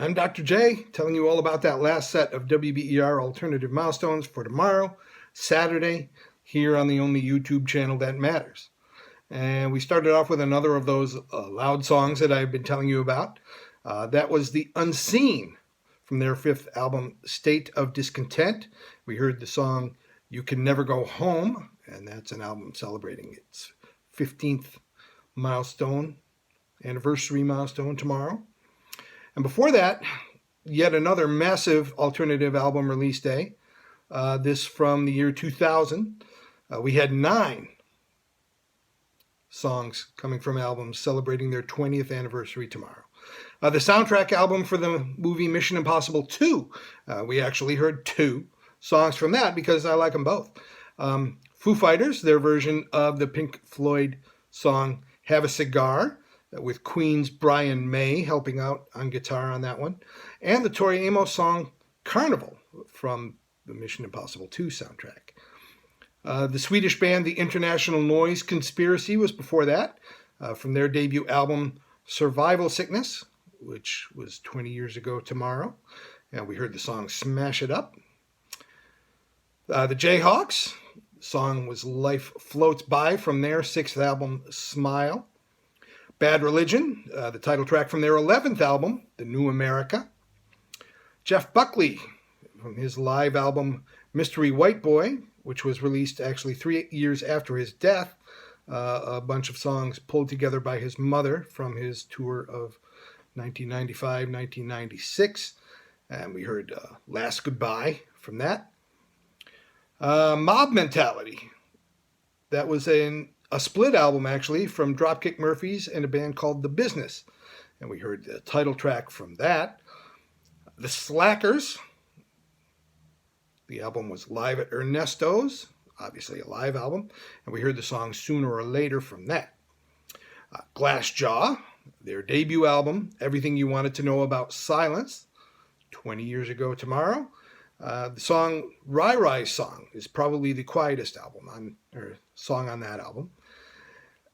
I'm Dr. J, telling you all about that last set of WBER alternative milestones for tomorrow, Saturday, here on the only YouTube channel that matters. And we started off with another of those loud songs that I've been telling you about. That was The Unseen from their fifth album, State of Discontent. We heard the song You Can Never Go Home, and that's an album celebrating its 15th anniversary milestone tomorrow. And before that, yet another massive alternative album release day. This from the year 2000. We had 9 songs coming from albums celebrating their 20th anniversary tomorrow. The soundtrack album for the movie Mission Impossible 2. We actually heard 2 songs from that because I like them both. Foo Fighters, their version of the Pink Floyd song Have a Cigar, with Queen's Brian May helping out on guitar on that one, and the Tori Amos song Carnival from the Mission Impossible 2 soundtrack. The Swedish band The International Noise Conspiracy was before that, from their debut album Survival Sickness, which was 20 years ago tomorrow, and we heard the song Smash It Up. The Jayhawks, the song was Life Floats By from their 6th album Smile. Bad Religion, the title track from their 11th album, The New America. Jeff Buckley, from his live album Mystery White Boy, which was released actually 3 years after his death, a bunch of songs pulled together by his mother from his tour of 1995-1996. And we heard Last Goodbye from that. Mob Mentality, that was a split album, actually, from Dropkick Murphys and a band called The Business. And we heard the title track from that. The Slackers. The album was Live at Ernesto's, obviously a live album. And we heard the song Sooner or Later from that. Glassjaw, their debut album, Everything You Wanted to Know About Silence, 20 years ago tomorrow. The song Rai Rai's Song is probably the quietest song on that album.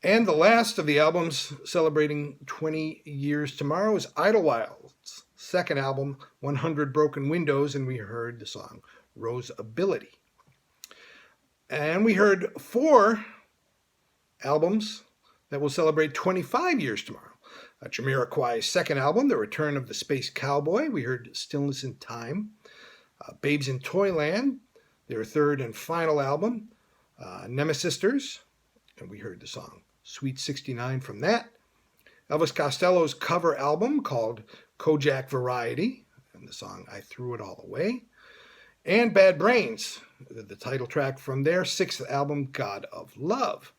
And the last of the albums celebrating 20 years tomorrow is Idlewild's second album, 100 Broken Windows, and we heard the song Rose Ability. And we heard 4 albums that will celebrate 25 years tomorrow. Jamiroquai's second album, The Return of the Space Cowboy, we heard Stillness in Time. Babes in Toyland, their third and final album, Nemesisters, and we heard the song Sweet 69 from that. Elvis Costello's cover album called Kojak Variety, and the song I Threw It All Away. And Bad Brains, the title track from their 6th album, God of Love.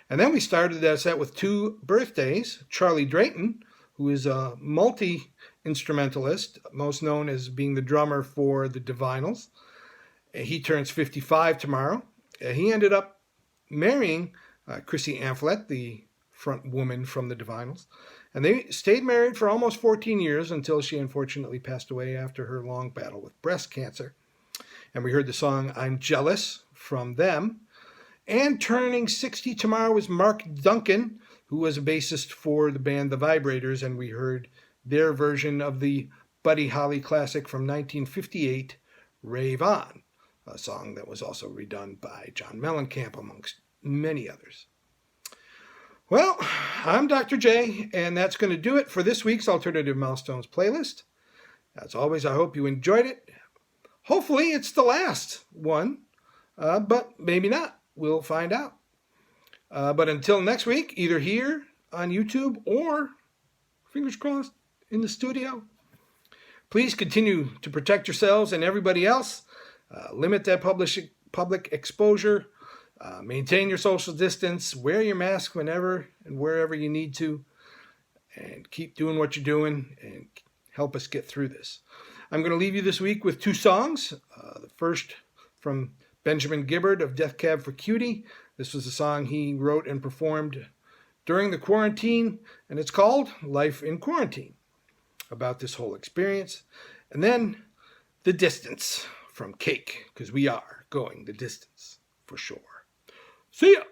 And then we started that set with 2 birthdays. Charlie Drayton, who is a multi-instrumentalist, most known as being the drummer for the Divinyls. He turns 55 tomorrow. He ended up marrying Chrissy Amphlett, the front woman from the Divinyls. And they stayed married for almost 14 years until she unfortunately passed away after her long battle with breast cancer. And we heard the song I'm Jealous from them. And turning 60 tomorrow is Mark Duncan, who was a bassist for the band The Vibrators, and we heard their version of the Buddy Holly classic from 1958, Rave On, a song that was also redone by John Mellencamp, amongst many others. Well, I'm Dr. J, and that's going to do it for this week's Alternative Milestones playlist. As always, I hope you enjoyed it. Hopefully, it's the last one, but maybe not. We'll find out. But until next week, either here on YouTube or, fingers crossed, in the studio, please continue to protect yourselves and everybody else. Limit that public exposure. Maintain your social distance. Wear your mask whenever and wherever you need to. And keep doing what you're doing and help us get through this. I'm going to leave you this week with 2 songs. The first from Benjamin Gibbard of Death Cab for Cutie. This was a song he wrote and performed during the quarantine, and it's called Life in Quarantine, about this whole experience. And then The Distance from Cake, because we are going the distance for sure. See ya!